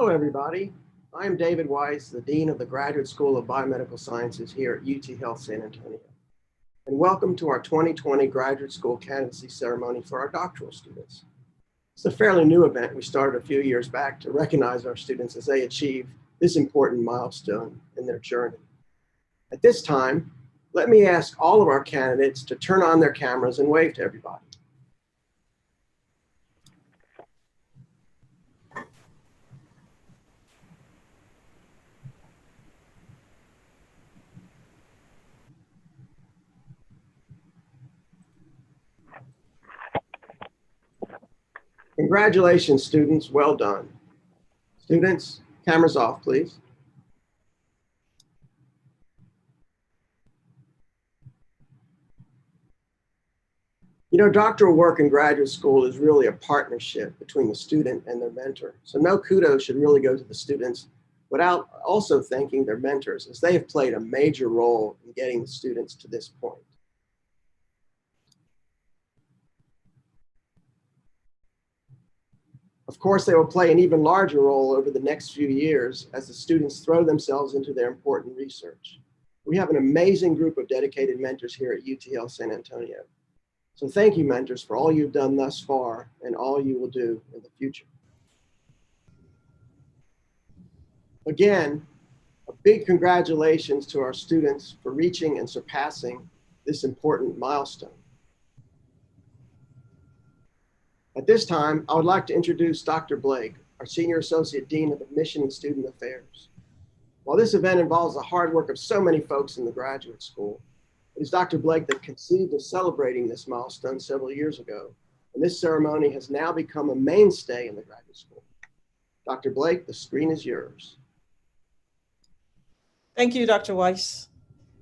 Hello, everybody. I am David Weiss, the Dean of the Graduate School of Biomedical Sciences here at UT Health San Antonio. And welcome to our 2020 Graduate School Candidacy Ceremony for our doctoral students. It's a fairly new event we started a few years back to recognize our students as they achieve this important milestone in their journey. At this time, let me ask all of our candidates to turn on their cameras and wave to everybody. Congratulations, students. Well done. Students, cameras off, please. You know, doctoral work in graduate school is really a partnership between the student and their mentor. So no kudos should really go to the students without also thanking their mentors, as they have played a major role in getting the students to this point. Of course, they will play an even larger role over the next few years as the students throw themselves into their important research. We have an amazing group of dedicated mentors here at UT Health San Antonio. So thank you, mentors, for all you've done thus far and all you will do in the future. Again, a big congratulations to our students for reaching and surpassing this important milestone. At this time, I would like to introduce Dr. Blake, our Senior Associate Dean of Admission and Student Affairs. While this event involves the hard work of so many folks in the graduate school, it is Dr. Blake that conceived of celebrating this milestone several years ago, and this ceremony has now become a mainstay in the graduate school. Dr. Blake, the screen is yours. Thank you, Dr. Weiss.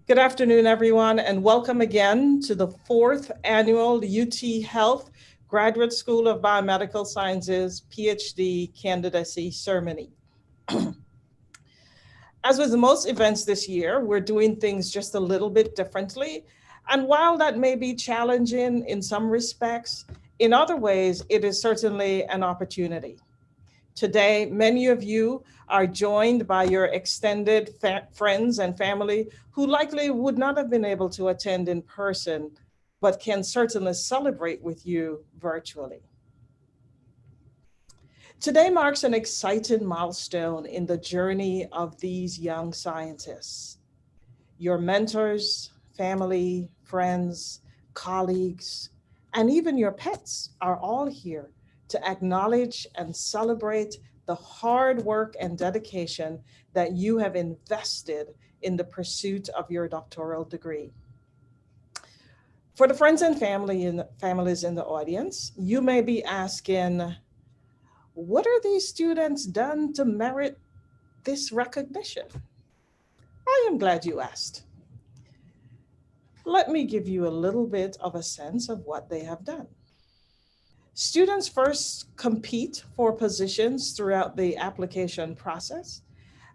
Good afternoon, everyone, and welcome again to the 4th annual UT Health Graduate School of Biomedical Sciences Ph.D. Candidacy Ceremony. As with most events this year, we're doing things just a little bit differently. And while that may be challenging in some respects, in other ways, it is certainly an opportunity. Today, many of you are joined by your extended friends and family who likely would not have been able to attend in person, but can certainly celebrate with you virtually. Today marks an exciting milestone in the journey of these young scientists. Your mentors, family, friends, colleagues, and even your pets are all here to acknowledge and celebrate the hard work and dedication that you have invested in the pursuit of your doctoral degree. For the friends and families in the audience, you may be asking, what are these students done to merit this recognition? I am glad you asked. Let me give you a little bit of a sense of what they have done. Students first compete for positions throughout the application process.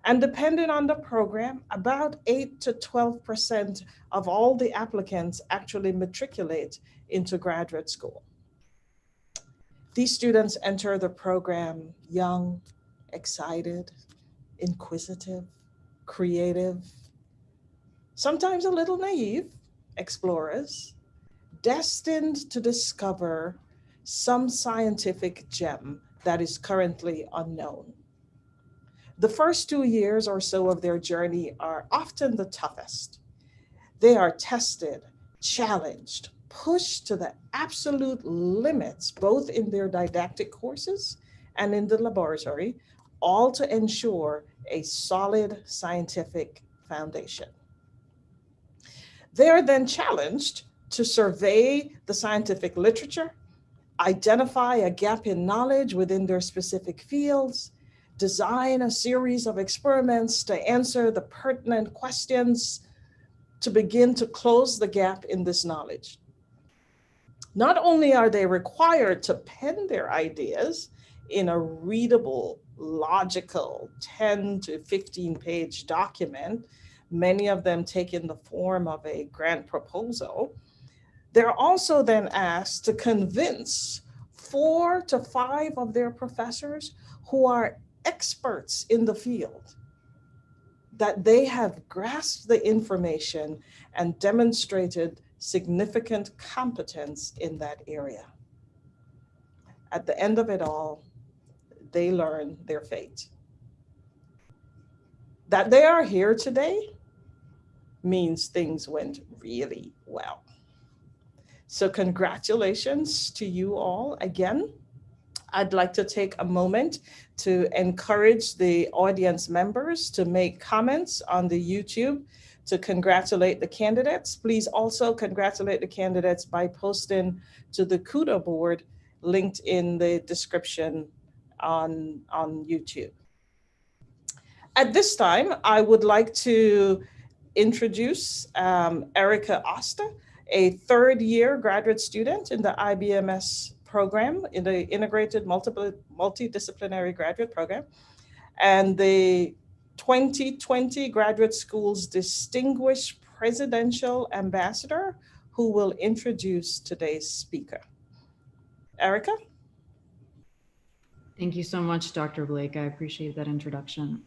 And depending on the program, about 8 to 12% of all the applicants actually matriculate into graduate school. These students enter the program young, excited, inquisitive, creative, sometimes a little naive, explorers, destined to discover some scientific gem that is currently unknown. The first 2 years or so of their journey are often the toughest. They are tested, challenged, pushed to the absolute limits, both in their didactic courses and in the laboratory, all to ensure a solid scientific foundation. They are then challenged to survey the scientific literature, identify a gap in knowledge within their specific fields, design a series of experiments to answer the pertinent questions to begin to close the gap in this knowledge. Not only are they required to pen their ideas in a readable, logical 10 to 15-page document, many of them taking the form of a grant proposal, they're also then asked to convince 4 to 5 of their professors who are experts in the field, that they have grasped the information and demonstrated significant competence in that area. At the end of it all, they learn their fate. That they are here today means things went really well. So congratulations to you all again. I'd like to take a moment to encourage the audience members to make comments on the YouTube to congratulate the candidates. Please also congratulate the candidates by posting to the Kudoboard linked in the description on YouTube. At this time, I would like to introduce Erica Oster, a third-year graduate student in the IBMS program, in the Integrated Multidisciplinary Graduate Program, and the 2020 Graduate School's Distinguished Presidential Ambassador, who will introduce today's speaker. Erica? Thank you so much, Dr. Blake. I appreciate that introduction.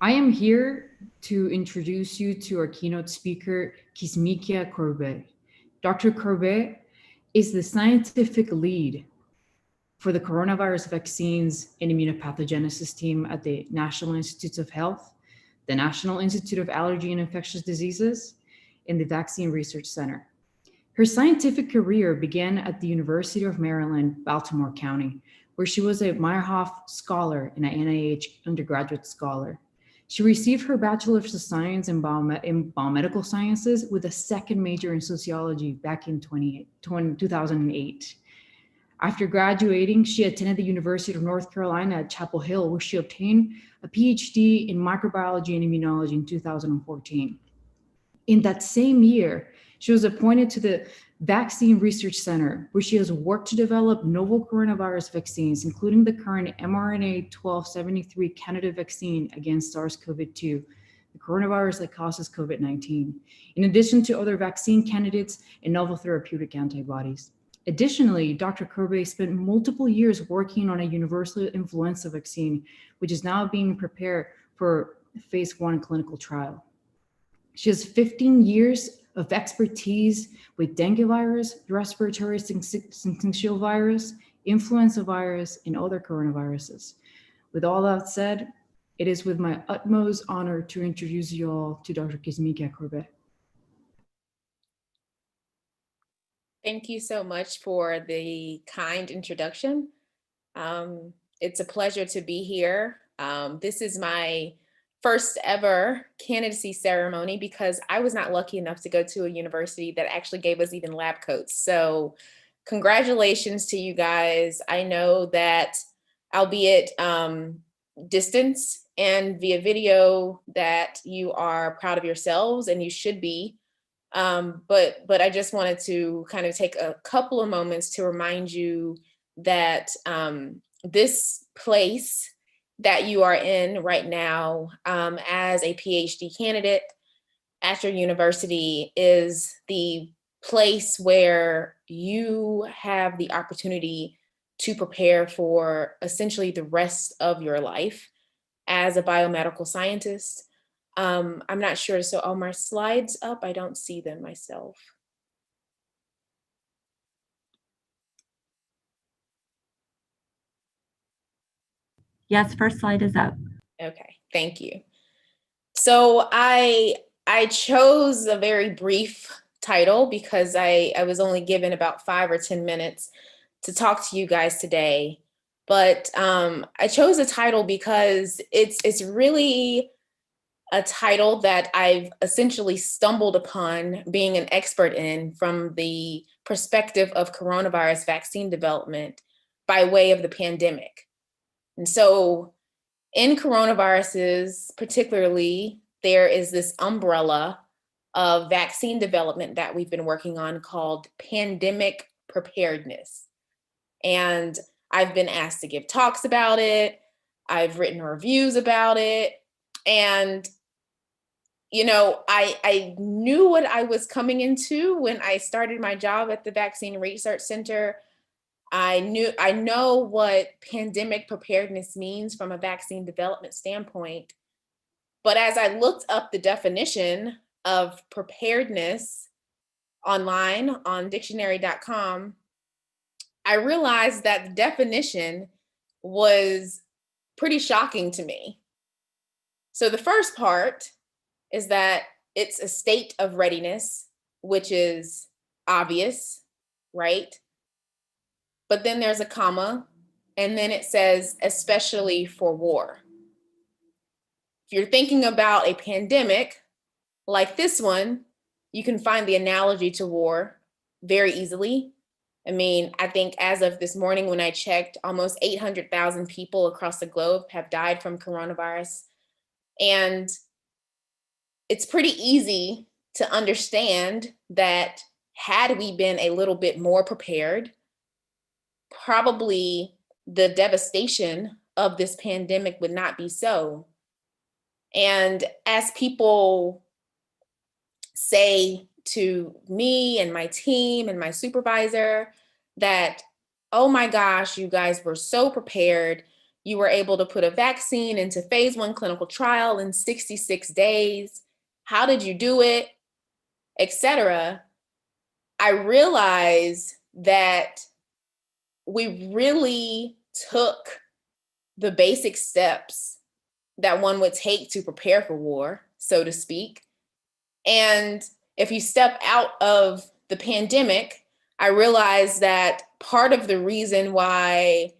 I am here to introduce you to our keynote speaker, Kizzmekia Corbett. Dr. Corbett is the scientific lead for the coronavirus vaccines and immunopathogenesis team at the National Institutes of Health, the National Institute of Allergy and Infectious Diseases, and the Vaccine Research Center. Her scientific career began at the University of Maryland, Baltimore County, where she was a Meyerhoff Scholar and an NIH undergraduate scholar. She received her Bachelor's of Science in Biomedical Sciences with a second major in sociology back in 2008. After graduating, she attended the University of North Carolina at Chapel Hill, where she obtained a Ph.D. in microbiology and immunology in 2014. In that same year, she was appointed to the Vaccine Research Center, where she has worked to develop novel coronavirus vaccines, including the current mRNA-1273 candidate vaccine against SARS-CoV-2, the coronavirus that causes COVID-19, in addition to other vaccine candidates and novel therapeutic antibodies. Additionally, Dr. Corbett spent multiple years working on a universal influenza vaccine, which is now being prepared for phase 1 clinical trial. She has 15 years of expertise with dengue virus, respiratory syncytial virus, influenza virus, and other coronaviruses. With all that said, it is with my utmost honor to introduce you all to Dr. Kizzmekia Corbett. Thank you so much for the kind introduction. It's a pleasure to be here. This is my first ever candidacy ceremony because I was not lucky enough to go to a university that actually gave us even lab coats. So congratulations to you guys. I know that, albeit distance and via video, that you are proud of yourselves, and you should be. But I just wanted to kind of take a couple of moments to remind you that this place that you are in right now as a PhD candidate at your university is the place where you have the opportunity to prepare for essentially the rest of your life as a biomedical scientist. I'm not sure, so are my slides up? I don't see them myself. Yes, first slide is up. Okay, thank you. So I chose a very brief title because I was only given about 5 or 10 minutes to talk to you guys today. But I chose a title because it's really a title that I've essentially stumbled upon being an expert in from the perspective of coronavirus vaccine development by way of the pandemic. And so in coronaviruses, particularly, there is this umbrella of vaccine development that we've been working on called pandemic preparedness. And I've been asked to give talks about it. I've written reviews about it. And, you know, I knew what I was coming into when I started my job at the Vaccine Research Center. I know what pandemic preparedness means from a vaccine development standpoint. But as I looked up the definition of preparedness online on dictionary.com, I realized that the definition was pretty shocking to me. So the first part is that it's a state of readiness, which is obvious, right? But then there's a comma, and then it says, especially for war. If you're thinking about a pandemic like this one, you can find the analogy to war very easily. I mean, I think as of this morning when I checked, almost 800,000 people across the globe have died from coronavirus. And it's pretty easy to understand that had we been a little bit more prepared, probably the devastation of this pandemic would not be so. And as people say to me and my team and my supervisor that, oh my gosh, you guys were so prepared. You were able to put a vaccine into phase 1 clinical trial in 66 days. How did you do it? Etc. I realized that we really took the basic steps that one would take to prepare for war, so to speak. And if you step out of the pandemic, I realized that part of the reason why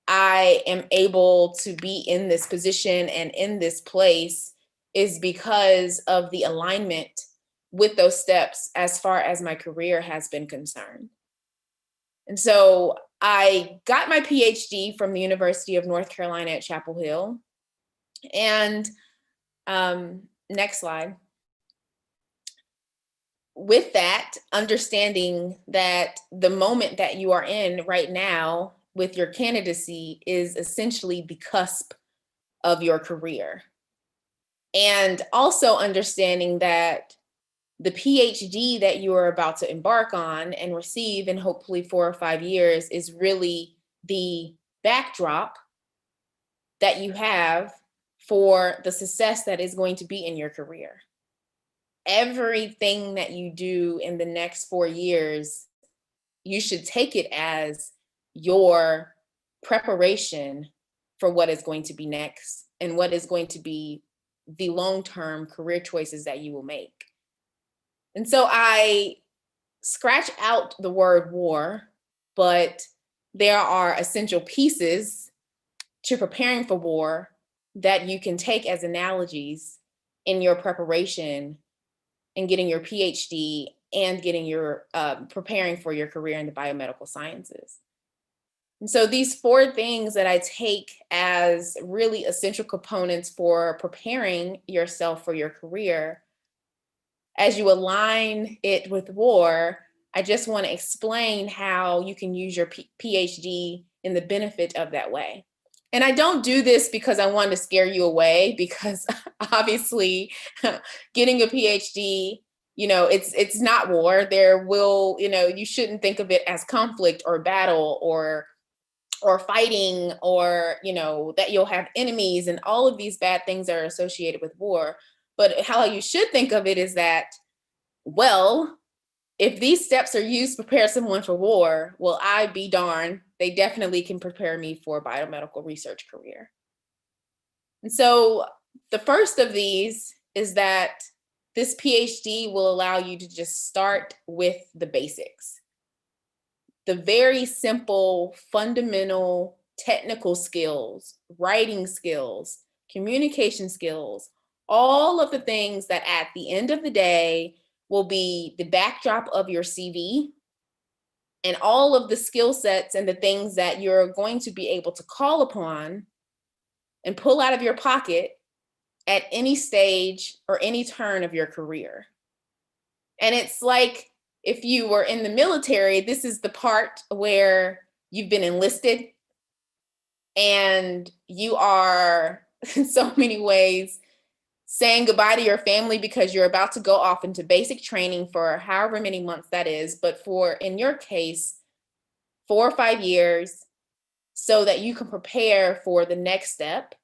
I am able to be in this position and in this place is because of the alignment with those steps as far as my career has been concerned. And so I got my Ph.D. from the University of North Carolina at Chapel Hill. And next slide. With that, understanding that the moment that you are in right now with your candidacy is essentially the cusp of your career. And also understanding that the PhD that you are about to embark on and receive in hopefully 4 or 5 years is really the backdrop that you have for the success that is going to be in your career. Everything that you do in the next 4 years, you should take it as your preparation for what is going to be next and what is going to be the long-term career choices that you will make. And so I scratch out the word war, but there are essential pieces to preparing for war that you can take as analogies in your preparation and getting your PhD and getting your preparing for your career in the biomedical sciences. And so these 4 things that I take as really essential components for preparing yourself for your career, as you align it with war, I just want to explain how you can use your PhD in the benefit of that way. And I don't do this because I want to scare you away, because obviously getting a PhD, it's not war. There will, you shouldn't think of it as conflict or battle or fighting or, that you'll have enemies and all of these bad things that are associated with war. But how you should think of it is that, well, if these steps are used to prepare someone for war, well, I be darned, they definitely can prepare me for a biomedical research career. And so the first of these is that this PhD will allow you to just start with the basics. The very simple, fundamental technical skills, writing skills, communication skills, all of the things that at the end of the day will be the backdrop of your CV, and all of the skill sets and the things that you're going to be able to call upon and pull out of your pocket at any stage or any turn of your career. And it's like, if you were in the military, this is the part where you've been enlisted and you are in so many ways saying goodbye to your family because you're about to go off into basic training for however many months that is. But in your case, 4 or 5 years so that you can prepare for the next step.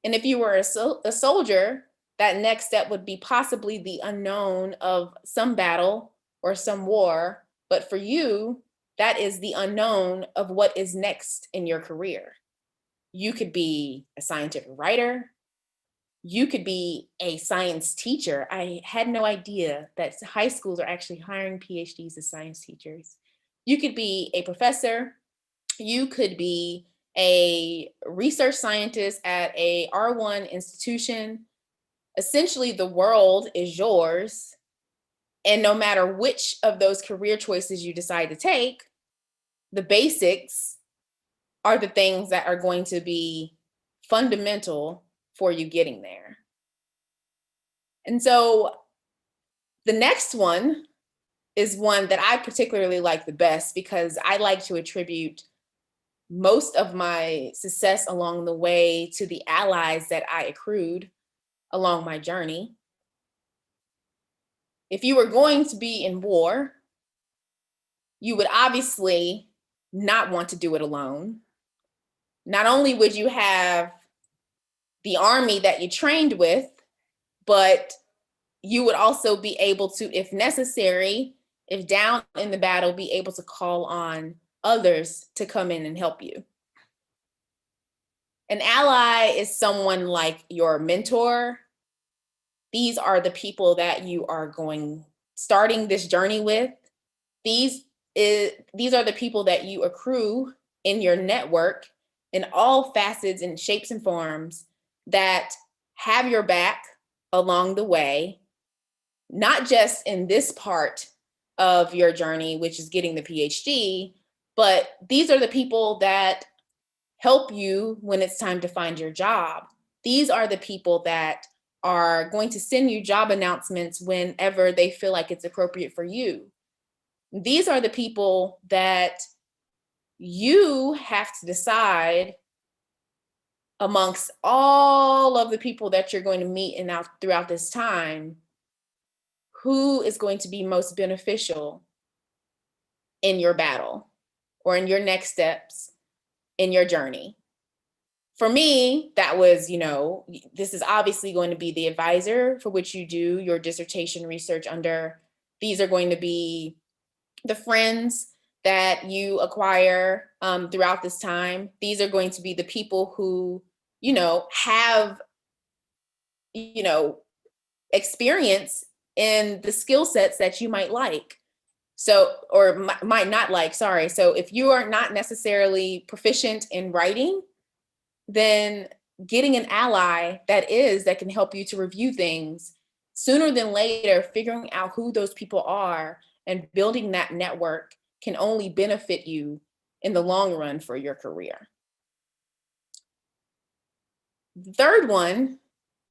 And if you were a soldier, that next step would be possibly the unknown of some battle or some war. But for you, that is the unknown of what is next in your career. You could be a scientific writer. You could be a science teacher. I had no idea that high schools are actually hiring PhDs as science teachers. You could be a professor. You could be a research scientist at a R1 institution. Essentially, the world is yours. And no matter which of those career choices you decide to take, the basics are the things that are going to be fundamental for you getting there. And so the next one is one that I particularly like the best because I like to attribute most of my success along the way to the allies that I accrued along my journey. If you were going to be in war, you would obviously not want to do it alone. Not only would you have the army that you trained with, but you would also be able to, if necessary, if down in the battle, be able to call on others to come in and help you. An ally is someone like your mentor. These are the people that you are starting this journey with. These are the people that you accrue in your network in all facets and shapes and forms that have your back along the way, not just in this part of your journey, which is getting the PhD, but these are the people that help you when it's time to find your job. These are the people that are going to send you job announcements whenever they feel like it's appropriate for you. These are the people that you have to decide amongst all of the people that you're going to meet throughout this time, who is going to be most beneficial in your battle or in your next steps in your journey. For me, that was, this is obviously going to be the advisor for which you do your dissertation research under. These are going to be the friends that you acquire throughout this time. These are going to be the people who, have, experience in the skill sets that you might like. So, or might not like, sorry. So if you are not necessarily proficient in writing, then getting an ally that can help you to review things sooner than later, figuring out who those people are and building that network can only benefit you in the long run for your career. The third one,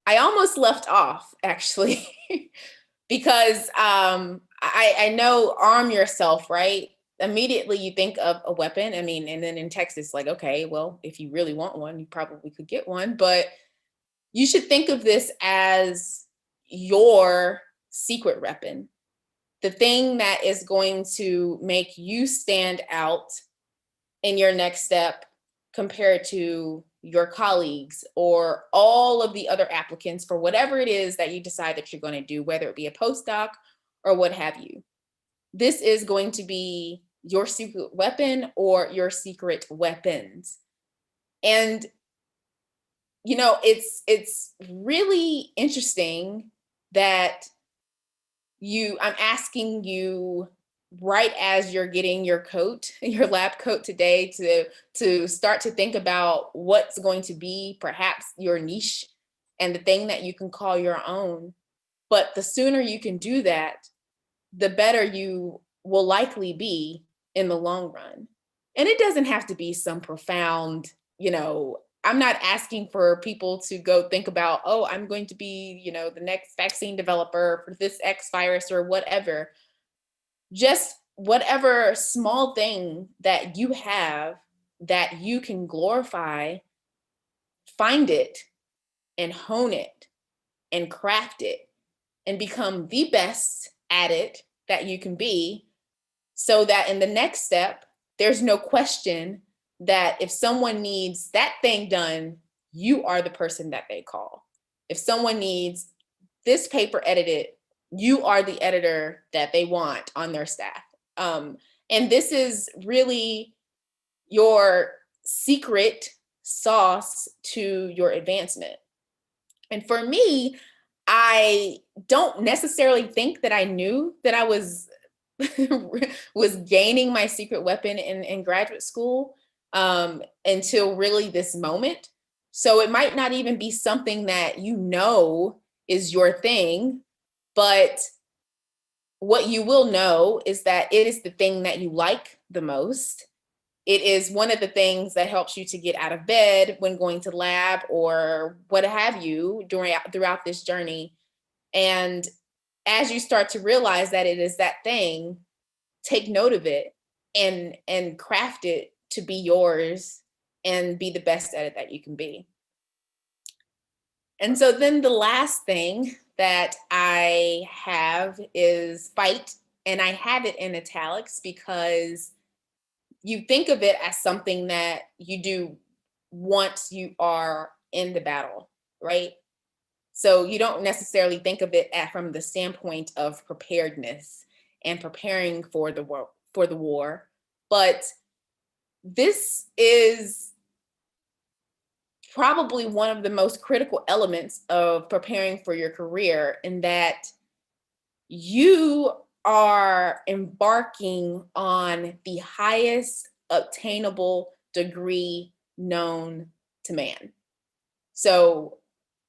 I almost left off actually, because I know arm yourself, right? Immediately you think of a weapon. I mean, and then in Texas, like, okay, well, if you really want one, you probably could get one, but you should think of this as your secret weapon, the thing that is going to make you stand out in your next step compared to your colleagues or all of the other applicants for whatever it is that you decide that you're going to do, whether it be a postdoc or what have you. This is going to be your secret weapon or your secret weapons. And, it's really interesting that I'm asking you right as you're getting your coat, your lab coat today, to start to think about what's going to be perhaps your niche and the thing that you can call your own. But the sooner you can do that, the better you will likely be in the long run. And it doesn't have to be some profound, I'm not asking for people to go think about, oh, I'm going to be, the next vaccine developer for this X virus or whatever. Just whatever small thing that you have that you can glorify, find it and hone it and craft it and become the best at it that you can be, so that in the next step, there's no question that if someone needs that thing done, you are the person that they call. If someone needs this paper edited, you are the editor that they want on their staff. And this is really your secret sauce to your advancement. And for me, I don't necessarily think that I knew that I was gaining my secret weapon in graduate school until really this moment. So it might not even be something that you know is your thing, but what you will know is that it is the thing that you like the most. It is one of the things that helps you to get out of bed when going to lab or what have you throughout this journey. And as you start to realize that it is that thing, take note of it and craft it to be yours and be the best at it that you can be. And so then the last thing that I have is fight, and I have it in italics because you think of it as something that you do once you are in the battle, right? So you don't necessarily think of it from the standpoint of preparedness and preparing for the war, but this is probably one of the most critical elements of preparing for your career, in that you are embarking on the highest obtainable degree known to man. So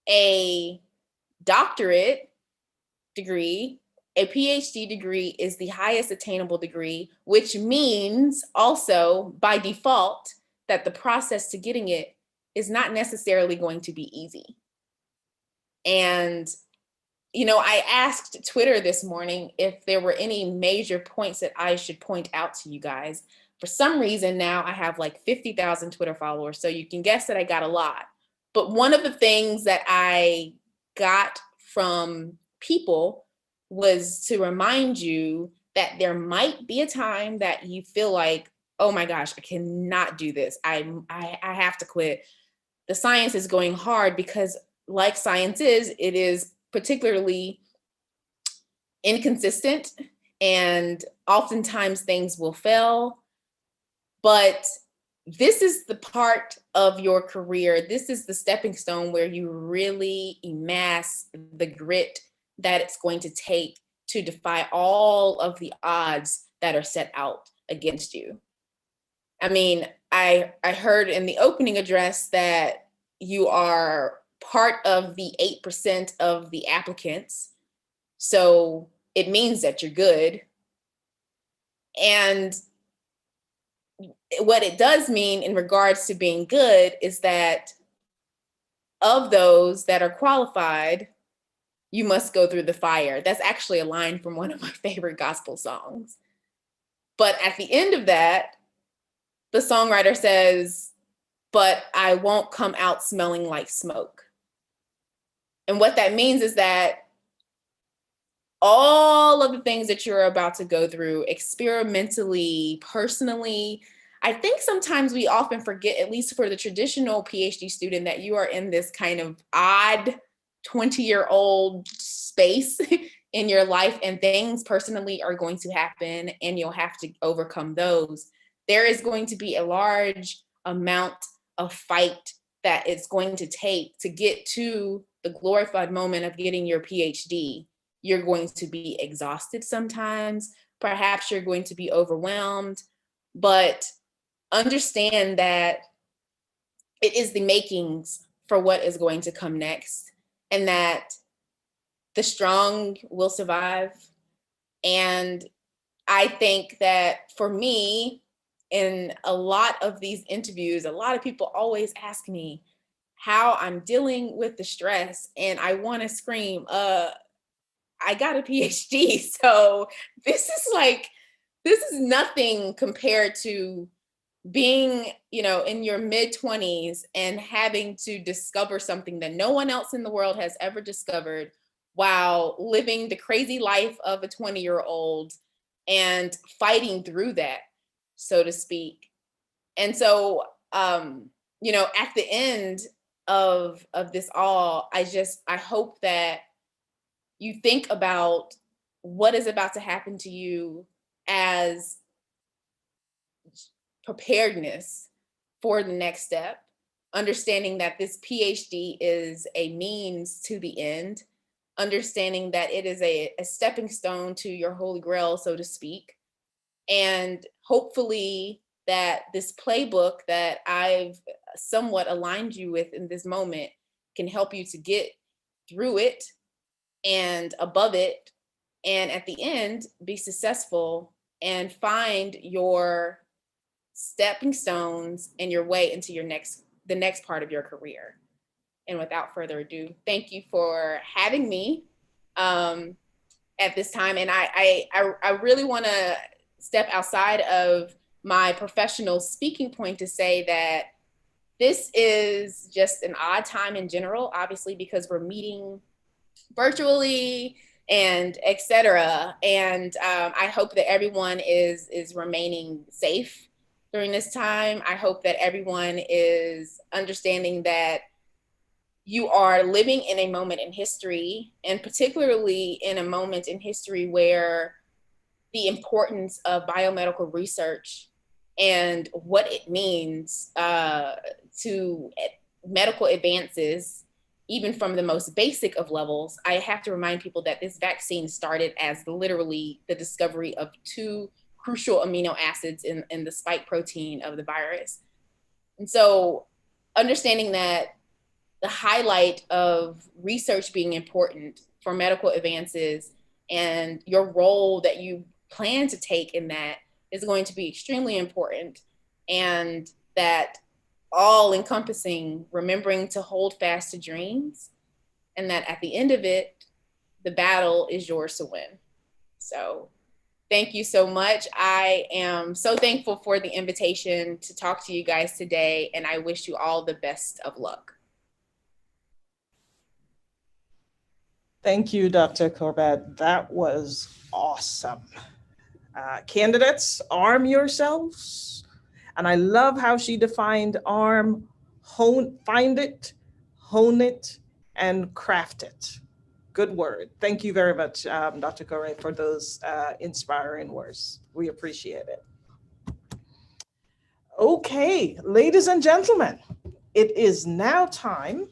a doctorate degree, a PhD degree is the highest attainable degree, which means also by default that the process to getting it is not necessarily going to be easy. And, you know, I asked Twitter this morning if there were any major points that I should point out to you guys. For some reason now I have like 50,000 Twitter followers, so you can guess that I got a lot. But one of the things that I got from people was to remind you that there might be a time that you feel like, oh my gosh, I cannot do this. I have to quit. The science is going hard, because like science is, it is particularly inconsistent, and oftentimes things will fail. But this is the part of your career, this is the stepping stone where you really amass the grit that it's going to take to defy all of the odds that are set out against you. I mean, I heard in the opening address that you are part of the 8% of the applicants. So it means that you're good. And what it does mean in regards to being good is that of those that are qualified, you must go through the fire. That's actually a line from one of my favorite gospel songs. But at the end of that, the songwriter says, but I won't come out smelling like smoke. And what that means is that all of the things that you're about to go through experimentally, personally, I think sometimes we often forget, at least for the traditional PhD student, that you are in this kind of odd 20-year-old space in your life, and things personally are going to happen and you'll have to overcome those. There is going to be a large amount of fight that it's going to take to get to the glorified moment of getting your PhD. You're going to be exhausted sometimes. Perhaps you're going to be overwhelmed, but understand that it is the makings for what is going to come next, and that the strong will survive. And I think that for me, in a lot of these interviews, a lot of people always ask me how I'm dealing with the stress, and I want to scream, I got a PhD. So this is nothing compared to being, in your mid-20s and having to discover something that no one else in the world has ever discovered, while living the crazy life of a 20-year-old and fighting through that. so to speak. And so, you know, at the end of this all, I hope that you think about what is about to happen to you as preparedness for the next step, understanding that this PhD is a means to the end, understanding that it is a stepping stone to your holy grail, so to speak. And hopefully that this playbook that I've somewhat aligned you with in this moment can help you to get through it and above it, and at the end be successful and find your stepping stones and your way into the next part of your career. And without further ado, thank you for having me at this time. And I really want to step outside of my professional speaking point to say that this is just an odd time in general, obviously, because we're meeting virtually and etc. And I hope that everyone is remaining safe during this time. I hope that everyone is understanding that you are living in a moment in history, and particularly in a moment in history where the importance of biomedical research and what it means to medical advances, even from the most basic of levels. I have to remind people that this vaccine started as literally the discovery of 2 crucial amino acids in the spike protein of the virus. And so understanding that the highlight of research being important for medical advances and your role that you plan to take in that is going to be extremely important, and that all encompassing, remembering to hold fast to dreams, and that at the end of it, the battle is yours to win. So thank you so much. I am so thankful for the invitation to talk to you guys today, and I wish you all the best of luck. Thank you, Dr. Corbett. That was awesome. Candidates, arm yourselves. And I love how she defined arm, find it, hone it, and craft it. Good word. Thank you very much, Dr. Corbett, for those inspiring words. We appreciate it. Okay, ladies and gentlemen, it is now time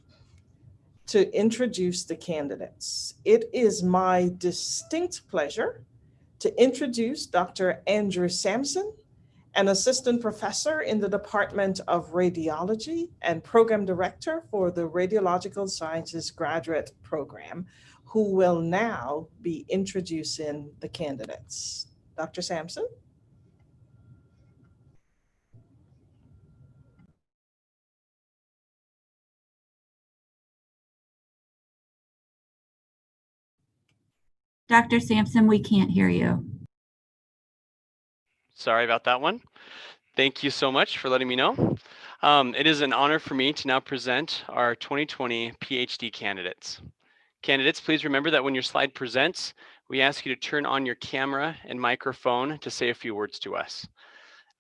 to introduce the candidates. It is my distinct pleasure to introduce Dr. Andrew Sampson, an assistant professor in the Department of Radiology and program director for the Radiological Sciences Graduate Program, who will now be introducing the candidates. Dr. Sampson? Dr. Sampson, we can't hear you. Sorry about that one. Thank you so much for letting me know. It is an honor for me to now present our 2020 PhD candidates. Candidates, please remember that when your slide presents, we ask you to turn on your camera and microphone to say a few words to us.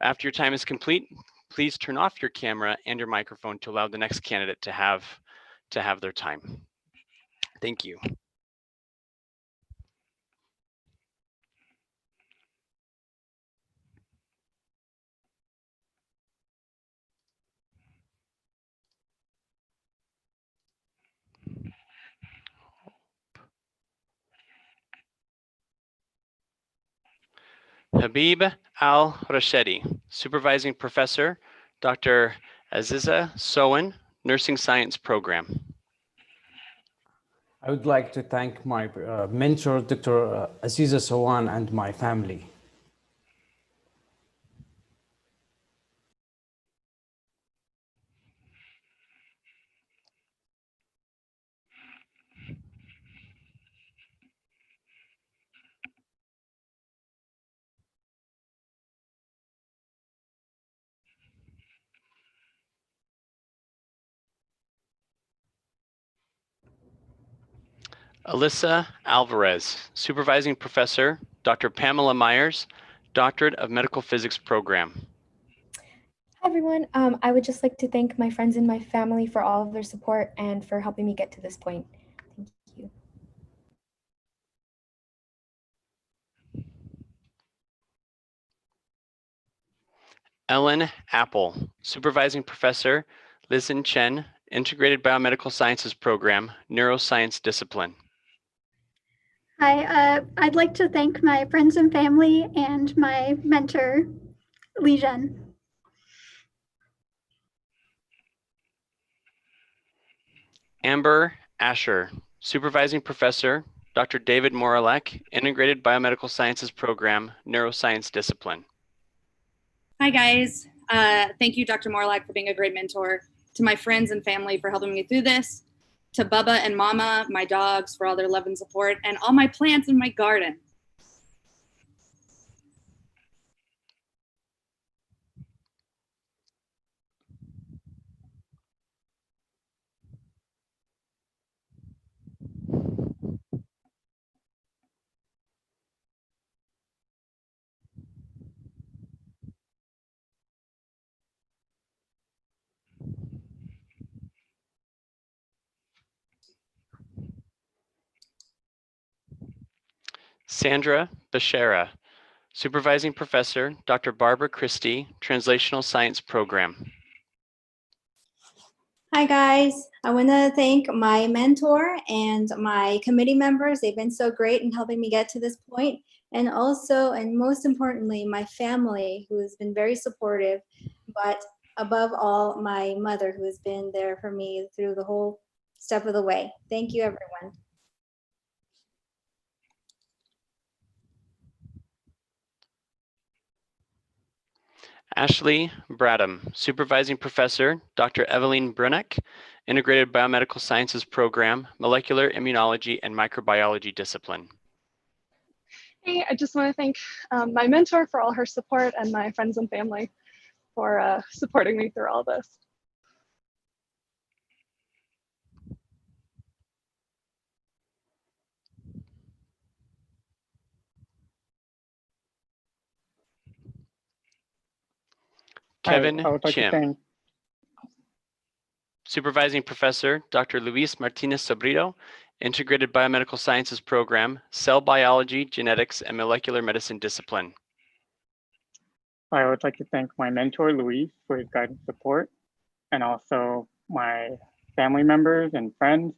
After your time is complete, please turn off your camera and your microphone to allow the next candidate to have their time. Thank you. Habib Al-Rashedi, Supervising Professor, Dr. Aziza Sowan, Nursing Science Program. I would like to thank my mentor, Dr. Aziza Sowan, and my family. Alyssa Alvarez, Supervising Professor, Dr. Pamela Myers, Doctorate of Medical Physics program. Hi, everyone. I would just like to thank my friends and my family for all of their support and for helping me get to this point. Thank you. Ellen Apple, Supervising Professor, Listen Chen, Integrated Biomedical Sciences program, Neuroscience discipline. Hi, I'd like to thank my friends and family and my mentor, Li Zhen. Amber Asher, Supervising Professor, Dr. David Moralek, Integrated Biomedical Sciences program, Neuroscience discipline. Hi, guys. Thank you, Dr. Morlock, for being a great mentor. To my friends and family for helping me through this. To Bubba and Mama, my dogs, for all their love and support, and all my plants in my garden. Sandra Beshara, Supervising Professor, Dr. Barbara Christie, Translational Science program. Hi guys, I want to thank my mentor and my committee members. They've been so great in helping me get to this point. And also, and most importantly, my family who has been very supportive, but above all, my mother who has been there for me through the whole step of the way. Thank you, everyone. Ashley Bradham, Supervising Professor, Dr. Eveline Bruneck, Integrated Biomedical Sciences program, Molecular Immunology and Microbiology discipline. Hey, I just want to thank my mentor for all her support and my friends and family for supporting me through all this. Kevin I would like Chim, to thank Supervising Professor, Dr. Luis Martinez Sobrito, Integrated Biomedical Sciences program, Cell Biology, Genetics, and Molecular Medicine discipline. I would like to thank my mentor, Luis, for his guidance support, and also my family members and friends,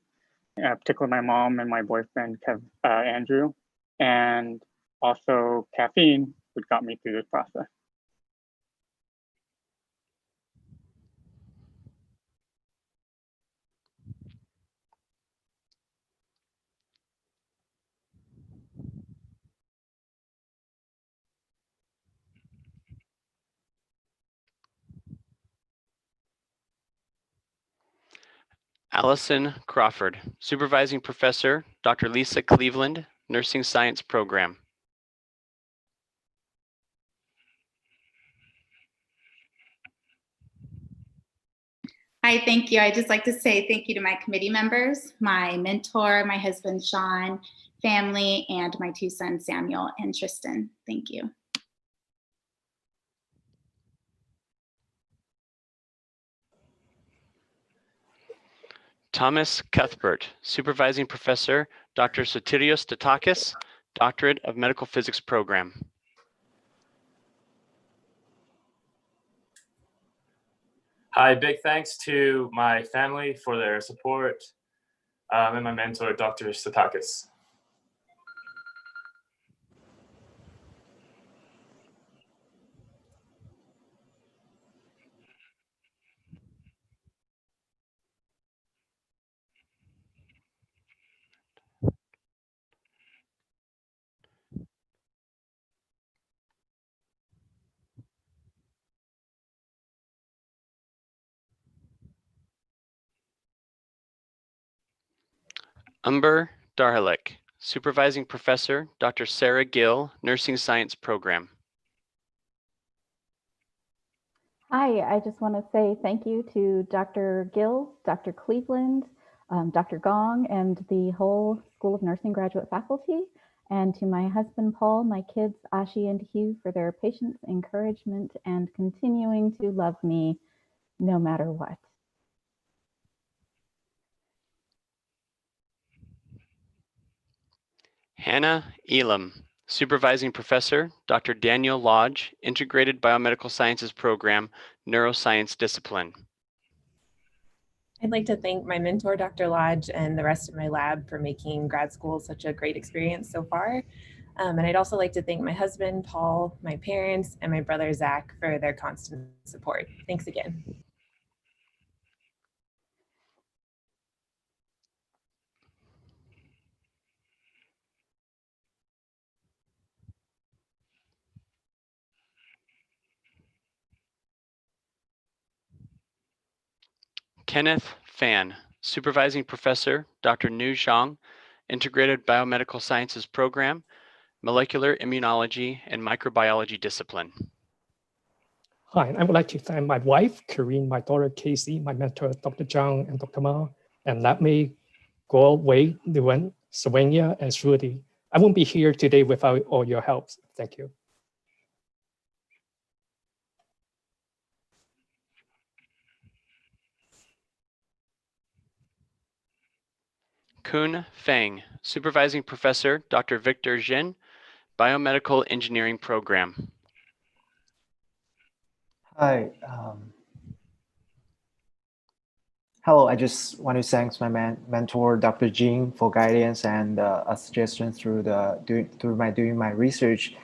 particularly my mom and my boyfriend, Andrew, and also Caffeine, which got me through this process. Allison Crawford, Supervising Professor, Dr. Lisa Cleveland, Nursing Science program. Hi, thank you. I'd just like to say thank you to my committee members, my mentor, my husband, Sean, family, and my two sons, Samuel and Tristan. Thank you. Thomas Cuthbert, Supervising Professor, Dr. Sotirios Statakis, Doctorate of Medical Physics program. Hi, big thanks to my family for their support and my mentor, Dr. Statakis. Umber Darhalik, Supervising Professor, Dr. Sarah Gill, Nursing Science program. Hi, I just want to say thank you to Dr. Gill, Dr. Cleveland, Dr. Gong, and the whole School of Nursing graduate faculty. and to my husband, Paul, my kids, Ashi and Hugh, for their patience, encouragement, and continuing to love me no matter what. Hannah Elam, Supervising Professor, Dr. Daniel Lodge, Integrated Biomedical Sciences Program, Neuroscience Discipline. I'd like to thank my mentor, Dr. Lodge, and the rest of my lab for making grad school such a great experience so far. And I'd also like to thank my husband, Paul, my parents, and my brother, Zach, for their constant support. Thanks again. Kenneth Fan, Supervising Professor, Dr. Nu Zhang, Integrated Biomedical Sciences Program, Molecular Immunology and Microbiology Discipline. Hi, I would like to thank my wife, Corinne, my daughter, Casey, my mentor, Dr. Zhang and Dr. Ma, and lab mate, Guo, Wei, Nguyen, Sylvania, and Shruti. I won't be here today without all your help. Thank you. Kun Feng, Supervising Professor, Dr. Victor Jin, Biomedical Engineering Program. Hi. Hello, I just want to thank my mentor, Dr. Jin, for guidance and a suggestion through doing my research.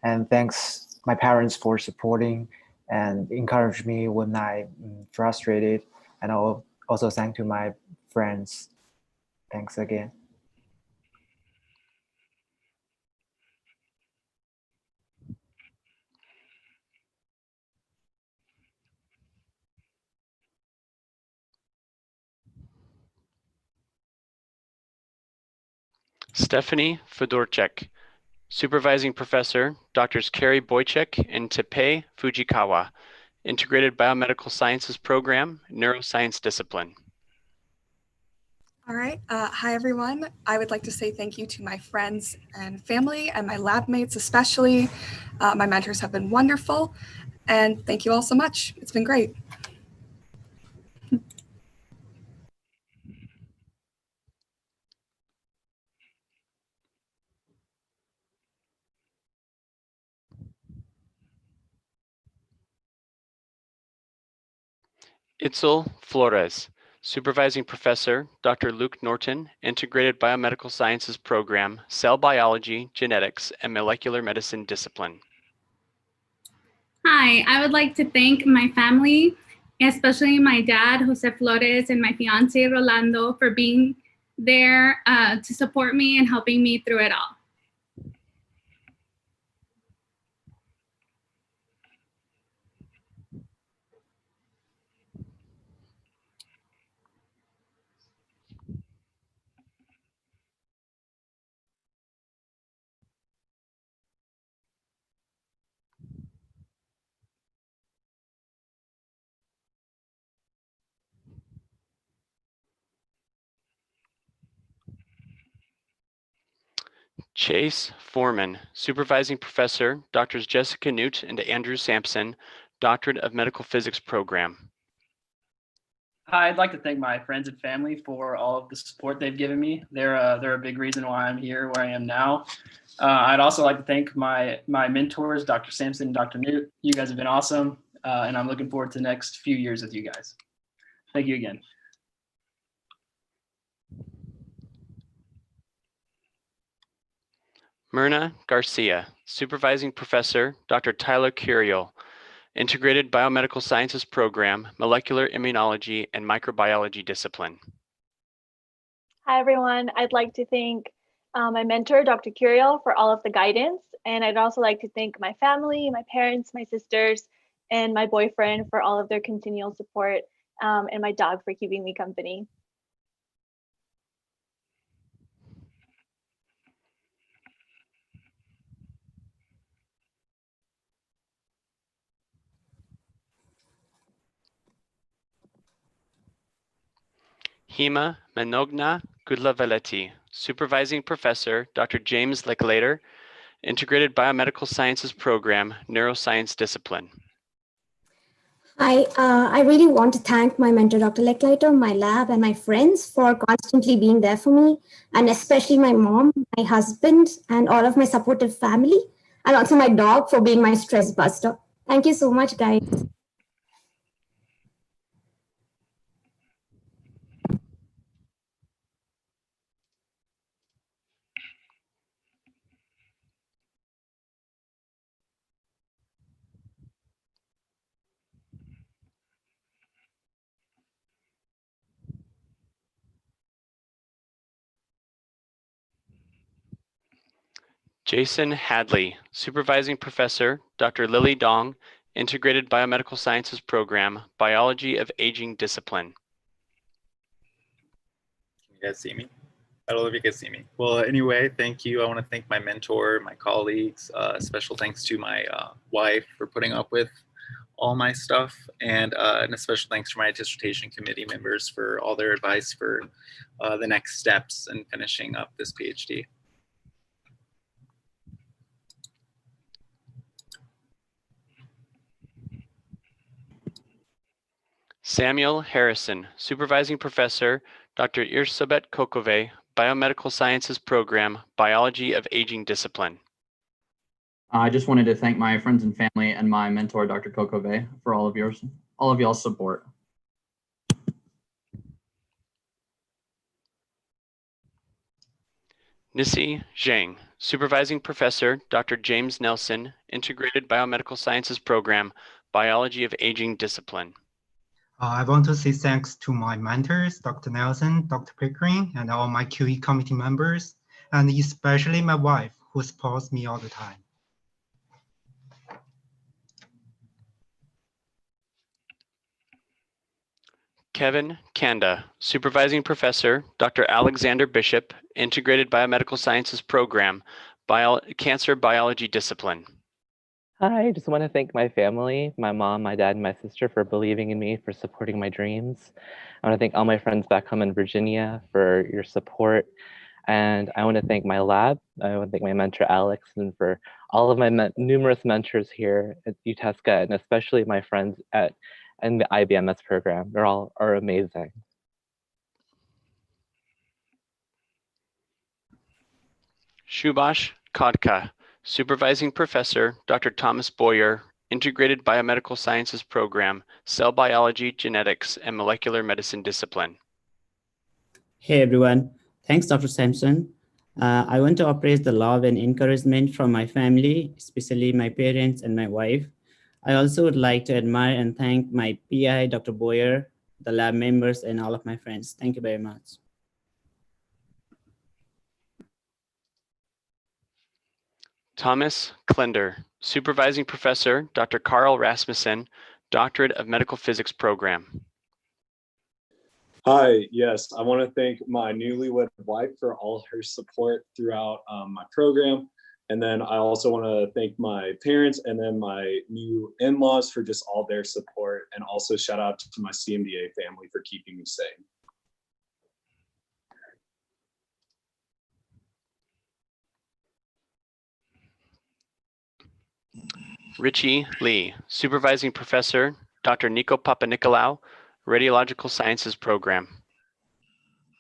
And thanks my parents for supporting and encourage me when I'm frustrated. And I'll also thank to my friends. Thanks again. Stephanie Fedorchek, Supervising Professor, Drs. Carrie Boychek and Teppei Fujikawa, Integrated Biomedical Sciences Program, Neuroscience Discipline. All right. Hi, everyone. I would like to say thank you to my friends and family and my lab mates especially. My mentors have been wonderful. And thank you all so much. It's been great. Itzel Flores, Supervising Professor, Dr. Luke Norton, Integrated Biomedical Sciences Program, Cell Biology, Genetics, and Molecular Medicine Discipline. Hi, I would like to thank my family, especially my dad, Jose Flores, and my fiance, Rolando, for being there to support me and helping me through it all. Chase Foreman, Supervising Professor, Drs. Jessica Newt and Andrew Sampson, Doctorate of Medical Physics Program. Hi, I'd like to thank my friends and family for all of the support they've given me. They're a big reason why I'm here, where I am now. I'd also like to thank my mentors, Dr. Sampson and Dr. Newt. You guys have been awesome, and I'm looking forward to the next few years with you guys. Thank you again. Myrna Garcia, Supervising Professor, Dr. Tyler Curiel, Integrated Biomedical Sciences Program, Molecular Immunology and Microbiology Discipline. Hi, everyone. I'd like to thank my mentor, Dr. Curiel, for all of the guidance. And I'd also like to thank my family, my parents, my sisters, and my boyfriend for all of their continual support, and my dog for keeping me company. Hema Manogna Gudlaveleti, Supervising Professor, Dr. James Licklater, Integrated Biomedical Sciences Program, Neuroscience Discipline. I really want to thank my mentor, Dr. Lecklater, my lab, and my friends for constantly being there for me, and especially my mom, my husband, and all of my supportive family, and also my dog for being my stress buster. Thank you so much, guys. Jason Hadley, Supervising Professor, Dr. Lily Dong, Integrated Biomedical Sciences Program, Biology of Aging Discipline. Can you guys see me? I don't know if you can see me. Well, anyway, thank you. I want to thank my mentor, my colleagues, special thanks to my wife for putting up with all my stuff, and a special thanks to my dissertation committee members for all their advice for the next steps in finishing up this PhD. Samuel Harrison, Supervising Professor, Dr. Irsabet Kokove, Biomedical Sciences Program, Biology of Aging Discipline. I just wanted to thank my friends and family and my mentor, Dr. Kokove, for all of y'all's support. Nissi Zhang, Supervising Professor, Dr. James Nelson, Integrated Biomedical Sciences Program, Biology of Aging Discipline. I want to say thanks to my mentors, Dr. Nelson, Dr. Pickering, and all my QE committee members, and especially my wife, who supports me all the time. Kevin Kanda, Supervising Professor, Dr. Alexander Bishop, Integrated Biomedical Sciences Program, Cancer Biology Discipline. Hi, I just want to thank my family, my mom, my dad, and my sister for believing in me, for supporting my dreams. I want to thank all my friends back home in Virginia for your support. And I want to thank my lab. I want to thank my mentor, Alex, and for all of my numerous mentors here at UTESCA, and especially my friends in the IBMS program. They're all amazing. Subhash Khadka, Supervising Professor, Dr. Thomas Boyer, Integrated Biomedical Sciences Program, Cell Biology, Genetics, and Molecular Medicine Discipline. Hey everyone, thanks Dr. Sampson. I want to appraise the love and encouragement from my family, especially my parents and my wife. I also would like to admire and thank my PI, Dr. Boyer, the lab members, and all of my friends. Thank you very much. Thomas Klender, Supervising Professor, Dr. Carl Rasmussen, Doctorate of Medical Physics Program. Hi, yes, I want to thank my newlywed wife for all her support throughout my program. And then I also want to thank my parents and then my new in-laws for just all their support. And also shout out to my CMDA family for keeping me sane. Richie Lee, Supervising Professor, Dr. Nico Papanikolaou, Radiological Sciences Program.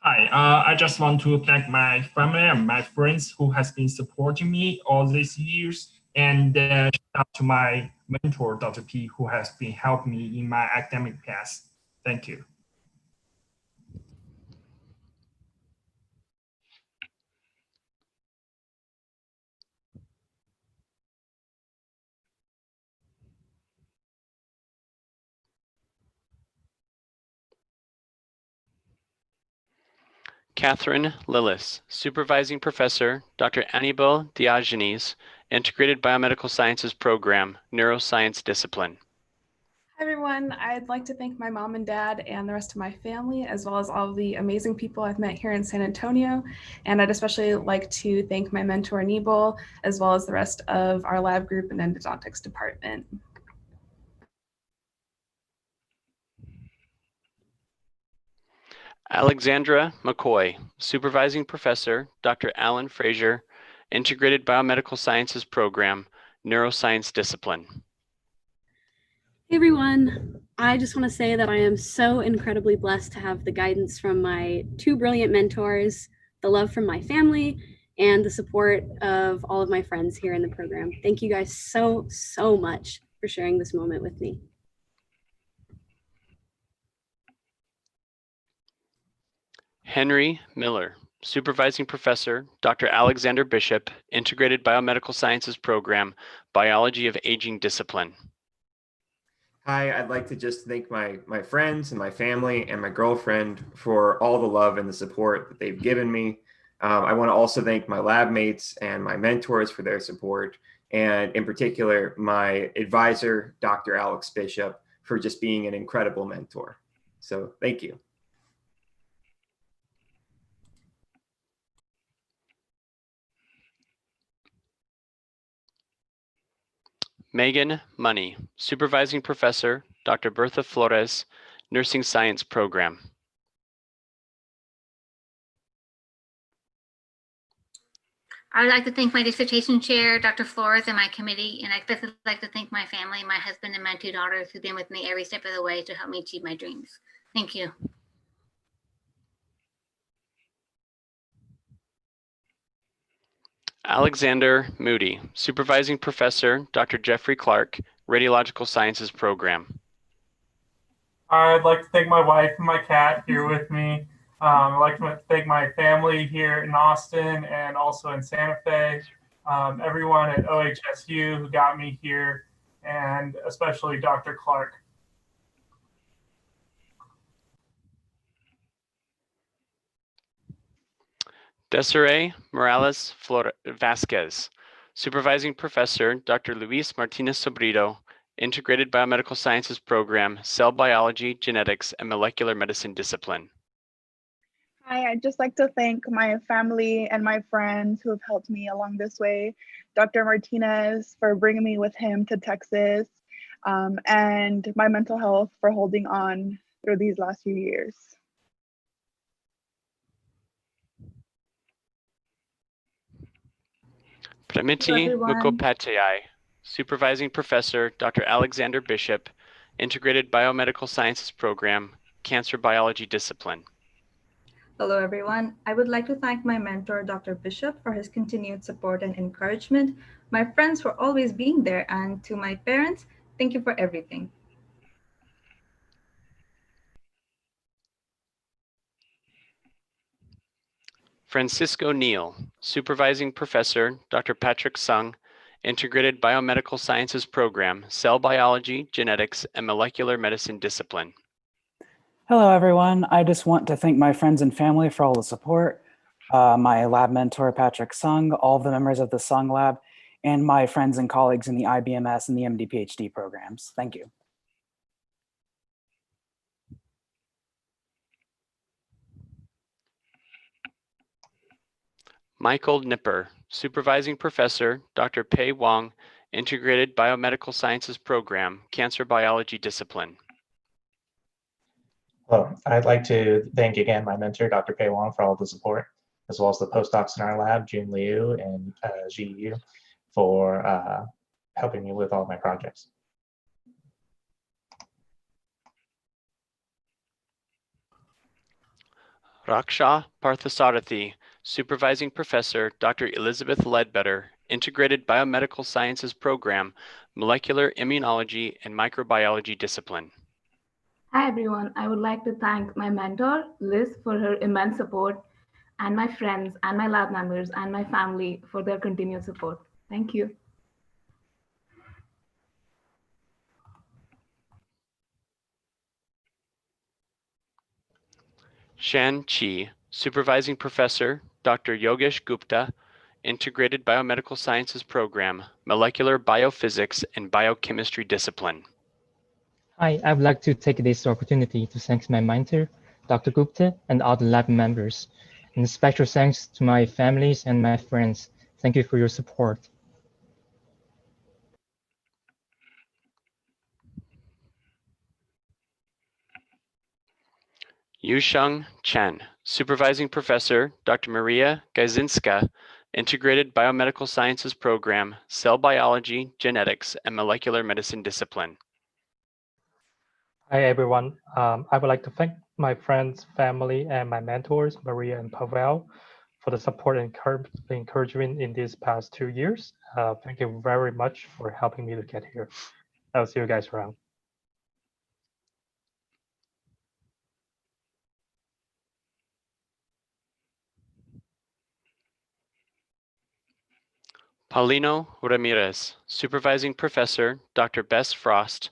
Hi, I just want to thank my family and my friends who has been supporting me all these years, and shout out to my mentor, Dr. P, who has been helping me in my academic path. Thank you. Catherine Lillis, Supervising Professor, Dr. Annibal Diogenes, Integrated Biomedical Sciences Program, Neuroscience Discipline. Hi everyone, I'd like to thank my mom and dad and the rest of my family, as well as all of the amazing people I've met here in San Antonio. And I'd especially like to thank my mentor, Nibal, as well as the rest of our lab group and endodontics department. Alexandra McCoy, Supervising Professor, Dr. Alan Frazier, Integrated Biomedical Sciences Program, Neuroscience Discipline. Hey everyone, I just want to say that I am so incredibly blessed to have the guidance from my two brilliant mentors, the love from my family, and the support of all of my friends here in the program. Thank you guys so much for sharing this moment with me. Henry Miller, Supervising Professor, Dr. Alexander Bishop, Integrated Biomedical Sciences Program, Biology of Aging Discipline. Hi, I'd like to just thank my friends and my family and my girlfriend for all the love and the support that they've given me. I want to also thank my lab mates and my mentors for their support, and in particular, my advisor, Dr. Alex Bishop, for just being an incredible mentor. So thank you. Megan Money, Supervising Professor, Dr. Bertha Flores, Nursing Science Program. I would like to thank my dissertation chair, Dr. Flores, and my committee, and I'd especially like to thank my family, my husband, and my two daughters who've been with me every step of the way to help me achieve my dreams. Thank you. Alexander Moody, Supervising Professor, Dr. Jeffrey Clark, Radiological Sciences Program. I'd like to thank my wife and my cat here with me. I'd like to thank my family here in Austin and also in Santa Fe, everyone at OHSU who got me here, and especially Dr. Clark. Desiree Morales Vasquez, Supervising Professor, Dr. Luis Martinez Sobrito, Integrated Biomedical Sciences Program, Cell Biology, Genetics, and Molecular Medicine Discipline. Hi, I'd just like to thank my family and my friends who have helped me along this way. Dr. Martinez for bringing me with him to Texas, and my mental health for holding on through these last few years. Pramiti Mukhopadhyay, Supervising Professor, Dr. Alexander Bishop, Integrated Biomedical Sciences Program, Cancer Biology Discipline. Hello, everyone. I would like to thank my mentor, Dr. Bishop, for his continued support and encouragement, my friends for always being there, and to my parents, thank you for everything. Francisco Neal, Supervising Professor, Dr. Patrick Sung, Integrated Biomedical Sciences Program, Cell Biology, Genetics, and Molecular Medicine Discipline. Hello, everyone. I just want to thank my friends and family for all the support, my lab mentor, Patrick Sung, all of the members of the Sung Lab, and my friends and colleagues in the IBMS and the MD PhD programs. Thank you. Michael Nipper, Supervising Professor, Dr. Pei Wang, Integrated Biomedical Sciences Program, Cancer Biology Discipline. Hello, I'd like to thank again my mentor, Dr. Pei Wang, for all the support, as well as the postdocs in our lab, Jun Liu and Ji Yu, for helping me with all my projects. Raksha Parthasarathi, Supervising Professor, Dr. Elizabeth Ledbetter, Integrated Biomedical Sciences Program, Molecular Immunology and Microbiology Discipline. Hi everyone, I would like to thank my mentor, Liz, for her immense support, and my friends and my lab members and my family for their continued support. Thank you. Shan Chi, Supervising Professor, Dr. Yogesh Gupta, Integrated Biomedical Sciences Program, Molecular Biophysics and Biochemistry Discipline. Hi, I would like to take this opportunity to thank my mentor, Dr. Gupta, and all the lab members. And special thanks to my families and my friends. Thank you for your support. Yusheng Chen, Supervising Professor, Dr. Maria Gazinska, Integrated Biomedical Sciences Program, Cell Biology, Genetics, and Molecular Medicine Discipline. Hi, everyone. I would like to thank my friends, family, and my mentors, Maria and Pavel, for the support and encouragement in these past 2 years. Thank you very much for helping me to get here. I'll see you guys around. Paulino Ramirez, Supervising Professor, Dr. Bess Frost,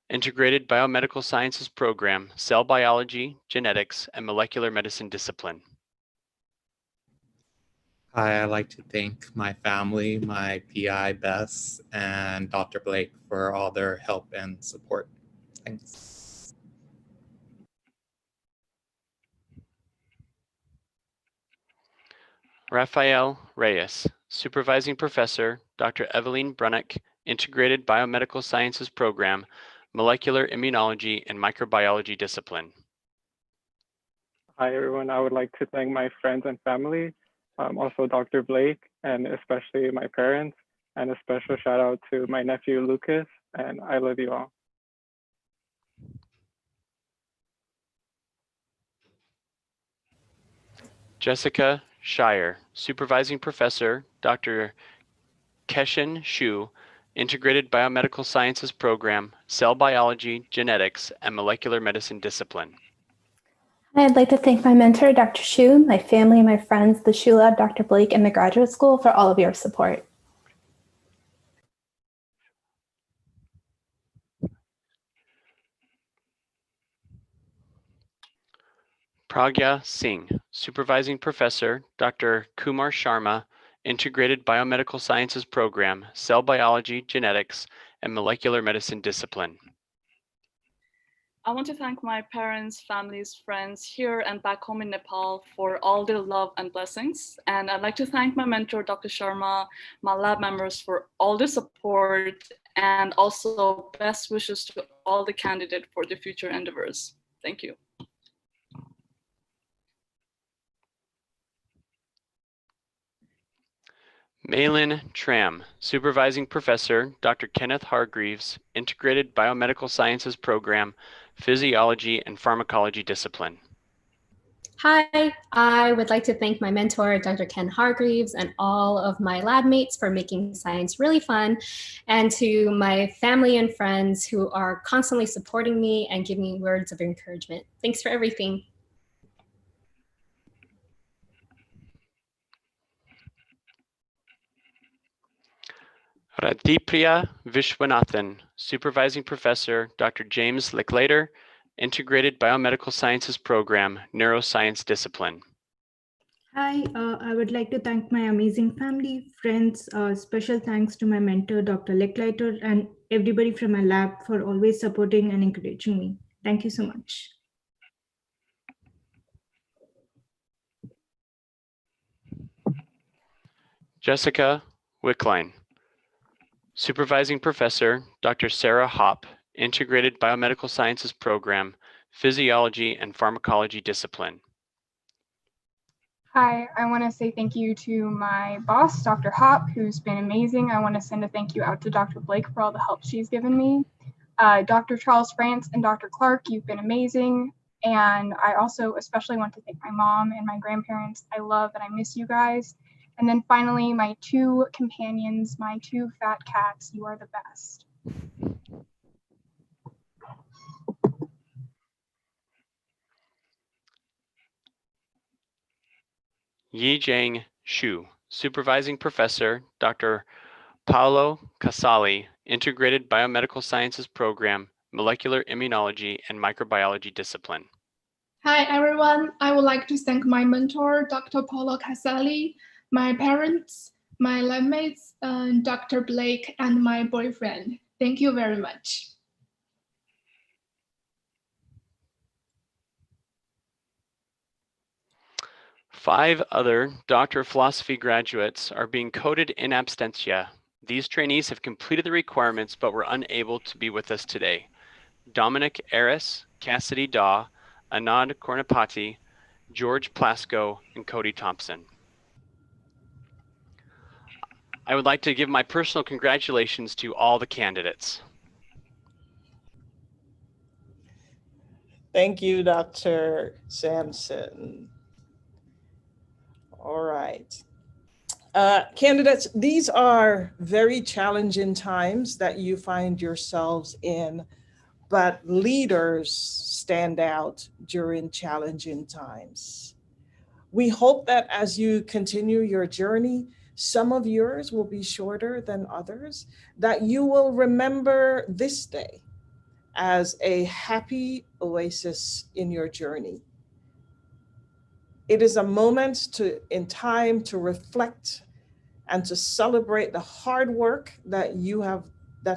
Integrated Biomedical Sciences Program, Cell Biology, Genetics, and Molecular Medicine Discipline. Hi, I'd like to thank my family, my PI, Bess, and Dr. Blake for all their help and support. Thanks. Rafael Reyes, Supervising Professor, Dr. Evelyn Brunnick, Integrated Biomedical Sciences Program, Molecular Immunology and Microbiology Discipline. Hi, everyone. I would like to thank my friends and family, also Dr. Blake, and especially my parents, and a special shout out to my nephew, Lucas, and I love you all. Jessica Shire, Supervising Professor, Dr. Keshen Shu, Integrated Biomedical Sciences Program, Cell Biology, Genetics, and Molecular Medicine Discipline. I'd like to thank my mentor, Dr. Shu, my family, my friends, the Shu Lab, Dr. Blake, and the graduate school for all of your support. Pragya Singh, Supervising Professor, Dr. Kumar Sharma, Integrated Biomedical Sciences Program, Cell Biology, Genetics, and Molecular Medicine Discipline. I want to thank my parents, families, friends here and back home in Nepal for all their love and blessings. And I'd like to thank my mentor, Dr. Sharma, my lab members for all the support, and also best wishes to all the candidates for the future endeavors. Thank you. Malin Tram, Supervising Professor, Dr. Kenneth Hargreaves, Integrated Biomedical Sciences Program, Physiology and Pharmacology Discipline. Hi, I would like to thank my mentor, Dr. Ken Hargreaves, and all of my lab mates for making science really fun, and to my family and friends who are constantly supporting me and giving me words of encouragement. Thanks for everything. Radipriya Vishwanathan, Supervising Professor, Dr. James Licklater, Integrated Biomedical Sciences Program, Neuroscience Discipline. Hi, I would like to thank my amazing family, friends, special thanks to my mentor, Dr. Licklater, and everybody from my lab for always supporting and encouraging me. Thank you so much. Jessica Wickline, Supervising Professor, Dr. Sarah Hopp, Integrated Biomedical Sciences Program, Physiology and Pharmacology Discipline. Hi, I want to say thank you to my boss, Dr. Hopp, who's been amazing. I want to send a thank you out to Dr. Blake for all the help she's given me. Dr. Charles France and Dr. Clark, you've been amazing. And I also especially want to thank my mom and my grandparents. I love and I miss you guys. And then finally, my two companions, my two fat cats, you are the best. Yijang Xu, Supervising Professor, Dr. Paolo Casali, Integrated Biomedical Sciences Program, Molecular Immunology and Microbiology Discipline. Hi, everyone. I would like to thank my mentor, Dr. Paolo Casali, my parents, my lab mates, Dr. Blake, and my boyfriend. Thank you very much. Five other Doctor of Philosophy graduates are being coded in absentia. These trainees have completed the requirements but were unable to be with us today. Dominic Aris, Cassidy Daw, Anand Kornapati, George Plasko, and Cody Thompson. I would like to give my personal congratulations to all the candidates. Thank you, Dr. Sampson. All right. Candidates, these are very challenging times that you find yourselves in, but leaders stand out during challenging times. We hope that as you continue your journey, some of yours will be shorter than others, that you will remember this day as a happy oasis in your journey. It is a moment in time to reflect and to celebrate the hard work that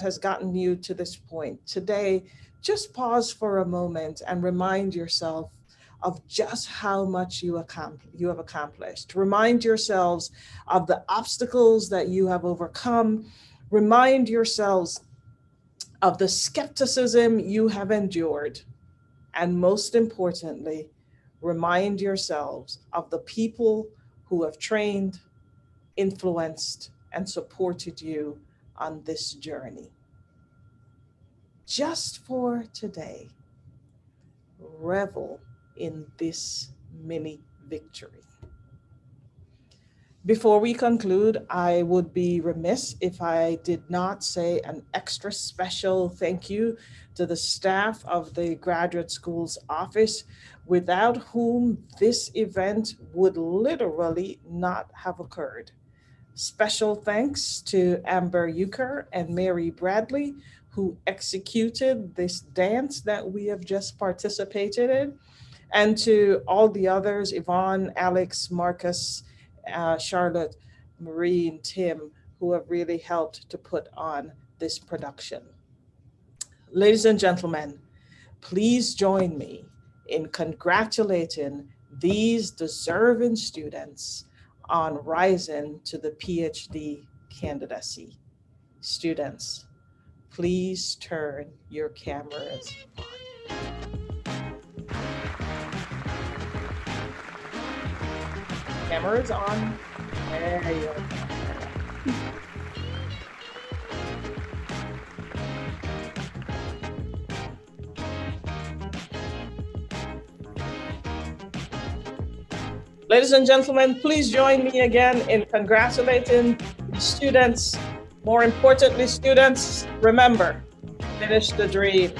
has gotten you to this point. Today, just pause for a moment and remind yourself of just how much you have accomplished. Remind yourselves of the obstacles that you have overcome. Remind yourselves of the skepticism you have endured. And most importantly, remind yourselves of the people who have trained, influenced, and supported you on this journey. Just for today, revel in this mini victory. Before we conclude, I would be remiss if I did not say an extra special thank you to the staff of the Graduate School's office, without whom this event would literally not have occurred. Special thanks to Amber Euchre and Mary Bradley, who executed this dance that we have just participated in, and to all the others, Yvonne, Alex, Marcus, Charlotte, Marie, and Tim, who have really helped to put on this production. Ladies and gentlemen, please join me in congratulating these deserving students on rising to the PhD candidacy. Students, please turn your cameras on. Cameras on. There you go. Ladies and gentlemen, please join me again in congratulating the students. More importantly, students, remember, finish the dream.